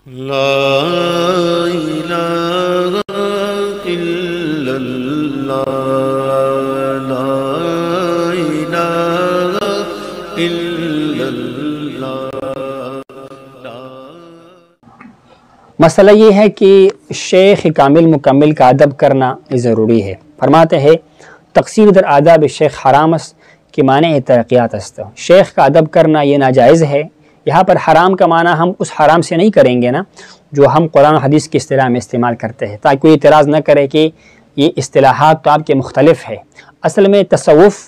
لا الہ الا اللہ لا الہ الا اللہ. مسئلہ یہ ہے کہ شیخ کامل مکمل کا ادب کرنا ضروری ہے. فرماتے ہیں تقصیر در آداب شیخ حرام است کہ معنی ترقیات است. شیخ کا ادب کرنا یہ ناجائز ہے. یہاں پر حرام کا معنی ہم اس حرام سے نہیں کریں گے نا جو ہم قرآن و حدیث کی اصطلاح میں استعمال کرتے ہیں، تاکہ کوئی اعتراض نہ کرے کہ یہ اصطلاحات تو آپ کے مختلف ہے. اصل میں تصوف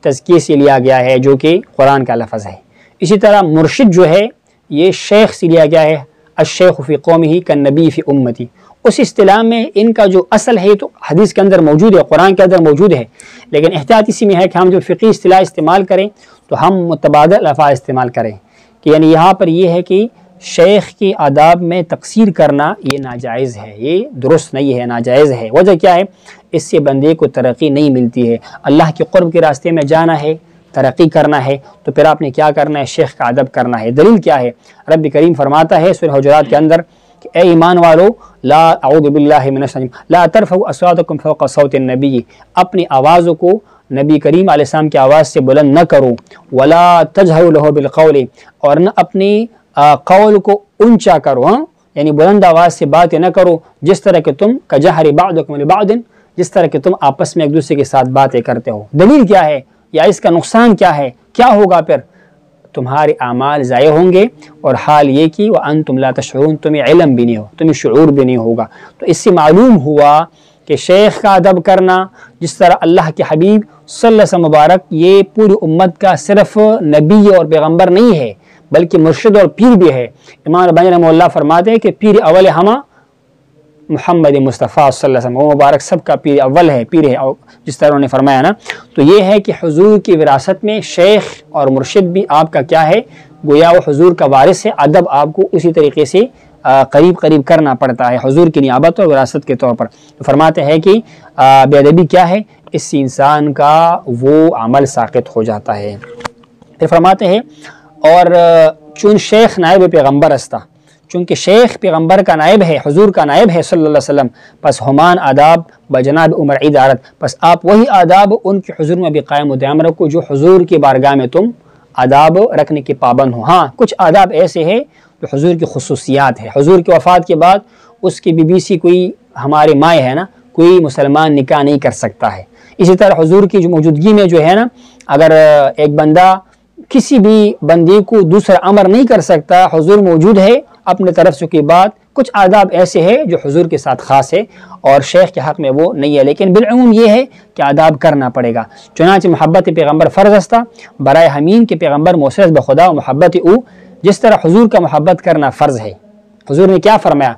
تزکیے سے لیا گیا ہے جو کہ قرآن کا لفظ ہے. اسی طرح مرشد جو ہے یہ شیخ سے لیا گیا ہے، الشیخ فی قومہ کالنبی فی امتی. اس اصطلاح میں ان کا جو اصل ہے تو حدیث کے اندر موجود ہے، قرآن کے اندر موجود ہے، لیکن احتیاط اسی میں ہے کہ ہم جو فقہی اصطلاح استعمال کریں تو ہم متبادل الفاظ استعمال کریں. کہ یعنی یہاں پر یہ ہے کہ شیخ کی آداب میں تقصیر کرنا یہ ناجائز ہے، یہ درست نہیں ہے، ناجائز ہے. وجہ کیا ہے؟ اس سے بندے کو ترقی نہیں ملتی ہے. اللہ کے قرب کے راستے میں جانا ہے، ترقی کرنا ہے تو پھر آپ نے کیا کرنا ہے؟ شیخ کا ادب کرنا ہے. دلیل کیا ہے؟ رب کریم فرماتا ہے سورہ حجرات کے اندر کہ اے ایمان والو لا اعوذ باللہ من الشیطان لا ترفعوا اصواتکم فوق صوت النبی، اپنی آوازوں کو نبی کریم علیہ السلام کی آواز سے بلند نہ کرو. ولا تجہروا لہ بالقول، اور نہ اپنی قول کو اونچا کرو، یعنی بلند آواز سے باتیں نہ کرو جس طرح کہ تم کجہر بعضکم لبعض، جس طرح کہ تم آپس میں ایک دوسرے کے ساتھ باتیں کرتے ہو. دلیل کیا ہے یا اس کا نقصان کیا ہے؟ کیا ہوگا؟ پھر تمہارے اعمال ضائع ہوں گے، اور حال یہ کہ وانتم لا تشعرون، تمہیں علم بھی نہیں ہو، تمہیں شعور بھی نہیں ہوگا. تو اس سے معلوم ہوا کہ شیخ کا ادب کرنا جس طرح اللہ کے حبیب صلی اللہ علیہ وسلم مبارک یہ پوری امت کا صرف نبی اور پیغمبر نہیں ہے بلکہ مرشد اور پیر بھی ہے. امام ربانی رحمہ اللہ فرماتے ہیں کہ پیر اول ہمہ محمد مصطفیٰ صلی اللہ علیہ وسلم، وہ مبارک سب کا پیر اول ہے، پیر ہے، جس طرح انہوں نے فرمایا نا. تو یہ ہے کہ حضور کی وراثت میں شیخ اور مرشد بھی آپ کا کیا ہے؟ گویا وہ حضور کا وارث ہے. ادب آپ کو اسی طریقے سے قریب کرنا پڑتا ہے حضور کی نیابت اور وراثت کے طور پر. تو فرماتے ہیں کہ بے ادبی کیا ہے؟ اس سے انسان کا وہ عمل ساقط ہو جاتا ہے. پھر فرماتے ہیں اور چون شیخ نائب پیغمبر استا، چونکہ شیخ پیغمبر کا نائب ہے، حضور کا نائب ہے صلی اللہ علیہ وسلم، پس ہمان آداب بجناب عمر عیدارت، پس آپ وہی آداب ان کے حضور میں بھی قائم و دائم رکھو جو حضور کی بارگاہ میں تم آداب رکھنے کے پابند ہو. ہاں کچھ آداب ایسے ہیں جو حضور کی خصوصیات ہے. حضور کی وفات کے بعد اس کی بی سی کوئی ہمارے مائیں ہے نا، کوئی مسلمان نکاح نہیں کر سکتا ہے. اسی طرح حضور کی جو موجودگی میں جو ہے نا، اگر ایک بندہ کسی بھی بندے کو دوسرا امر نہیں کر سکتا، حضور موجود ہے اپنے طرف سے کی بات. کچھ آداب ایسے ہیں جو حضور کے ساتھ خاص ہے اور شیخ کے حق میں وہ نہیں ہے، لیکن بالعموم یہ ہے کہ آداب کرنا پڑے گا. چنانچہ محبت پیغمبر فرض استا برائے ہمین کے پیغمبر موصل بخدا و محبت او، جس طرح حضور کا محبت کرنا فرض ہے. حضور نے کیا فرمایا؟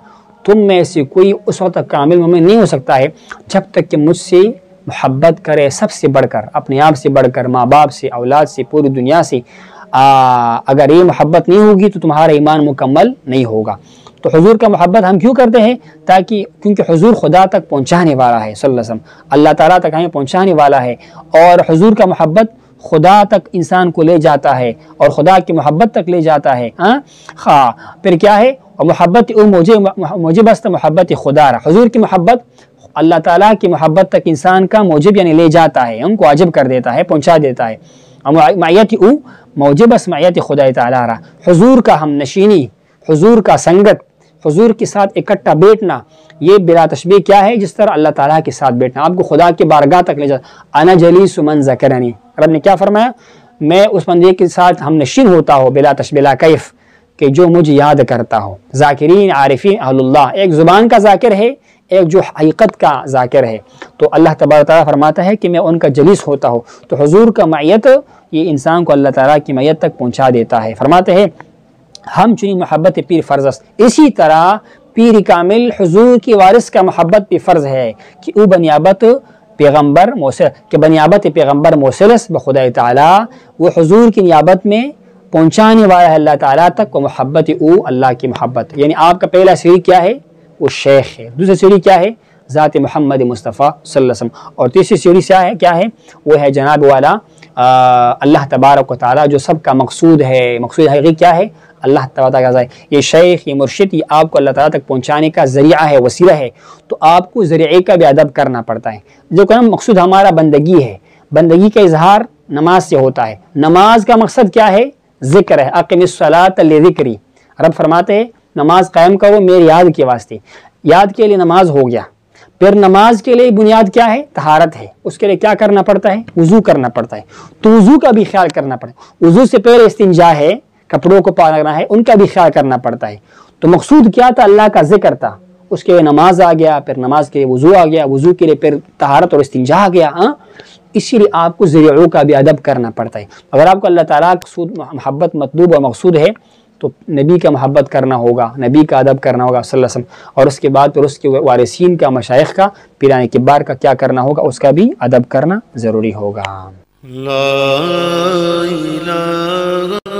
تم میں سے کوئی اس وقت تک کامل مومن نہیں ہو سکتا ہے جب تک کہ مجھ سے محبت کرے سب سے بڑھ کر، اپنے آپ سے بڑھ کر، ماں باپ سے، اولاد سے، پوری دنیا سے. اگر یہ محبت نہیں ہوگی تو تمہارا ایمان مکمل نہیں ہوگا. تو حضور کا محبت ہم کیوں کرتے ہیں؟ کیونکہ حضور خدا تک پہنچانے والا ہے صلی اللہ علیہ وسلم، اللہ تعالیٰ تک ہمیں پہنچانے والا ہے، اور حضور کا محبت خدا تک انسان کو لے جاتا ہے اور خدا کی محبت تک لے جاتا ہے. پھر کیا ہے؟ اور محبت موجب است محبت خدا رہا. حضور کی محبت اللہ تعالیٰ کی محبت تک انسان کا موجب یعنی لے جاتا ہے، ان کو واجب کر دیتا ہے، پہنچا دیتا ہے. معیت او موجب اس معیت خدا تعالیٰ رہا. حضور کا ہم نشینی، حضور کا سنگت، حضور کے ساتھ اکٹھا بیٹھنا، یہ بلا تشبیہ کیا ہے؟ جس طرح اللہ تعالیٰ کے ساتھ بیٹھنا آپ کو خدا کی بارگاہ تک لے جاتا. انا جلیس من ذکرنی، رب نے کیا فرمایا؟ میں اس بندے کے ساتھ ہم نشین ہوتا ہوں بلا تشبیہ لا کیف، کہ جو مجھے یاد کرتا ہو. ذاکرین عارفین اہل اللہ، ایک زبان کا ذاکر ہے، ایک جو حقیقت کا ذاکر ہے. تو اللہ تبارک تعالیٰ فرماتا ہے کہ میں ان کا جلیس ہوتا ہوں. تو حضور کا معیت یہ انسان کو اللہ تعالیٰ کی معیت تک پہنچا دیتا ہے. فرماتے ہیں ہم چنی محبت پیر فرض است. اسی طرح پیر کامل حضور کی وارث کا محبت بھی فرض ہے کہ او بنیابت پیغمبر موصل، کہ بنیابت پیغمبر موصلس بخدا تعالیٰ، وہ حضور کی نیابت میں پہنچانے والا ہے اللہ تعالیٰ تک. و محبت او اللہ کی محبت، یعنی آپ کا پہلا سیڑھی کیا ہے؟ وہ شیخ ہے. دوسری سیڑھی کیا ہے؟ ذات محمد مصطفیٰ صلی اللہ علیہ وسلم. اور تیسری سیڑھی کیا ہے؟ وہ ہے جناب والا اللہ تبارک و تعالیٰ جو سب کا مقصود ہے. مقصود حقیقی کیا ہے؟ اللہ تعالیٰ کا یہ شیخ، یہ مرشد، یہ آپ کو اللہ تعالیٰ تک پہنچانے کا ذریعہ ہے، وسیلہ ہے، تو آپ کو ذریعے کا بھی ادب کرنا پڑتا ہے۔ جو کہ مقصود ہمارا بندگی ہے، بندگی کا اظہار نماز سے ہوتا ہے۔ نماز کا مقصد کیا ہے؟ ذکر ہے۔ اقم الصلاۃ لذکری، رب فرماتے ہیں نماز قائم کرو میری یاد کے واسطے۔ یاد کے لیے نماز ہو گیا، پھر نماز کے لیے بنیاد کیا ہے؟ طہارت ہے۔ اس کے لیے کیا کرنا پڑتا ہے؟ وضو کرنا پڑتا ہے، تو وضو کا بھی خیال کرنا پڑتا ہے۔ وضو سے پہلے استنجا ہے، کپڑوں کو پاکنا ہے، ان کا بھی خیال کرنا پڑتا ہے۔ تو مقصود کیا تھا؟ اللہ کا ذکر تھا، اس کے لیے نماز آ گیا، پھر نماز کے لیے وضو آ گیا، وضو کے لیے پھر طہارت اور استنجا آ گیا۔ اسی لیے آپ کو ذریعوں کا بھی ادب کرنا پڑتا ہے۔ اگر آپ کو اللہ تعالیٰ کا محبت مطلوب اور مقصود ہے تو نبی کا محبت کرنا ہوگا، نبی کا ادب کرنا ہوگا صلی اللہ علیہ وسلم، اور اس کے بعد پھر اس کے وارثین کا، مشائخ کا، پیران کبار کا کیا کرنا ہوگا؟ اس کا بھی ادب کرنا ضروری ہوگا۔ لا الہ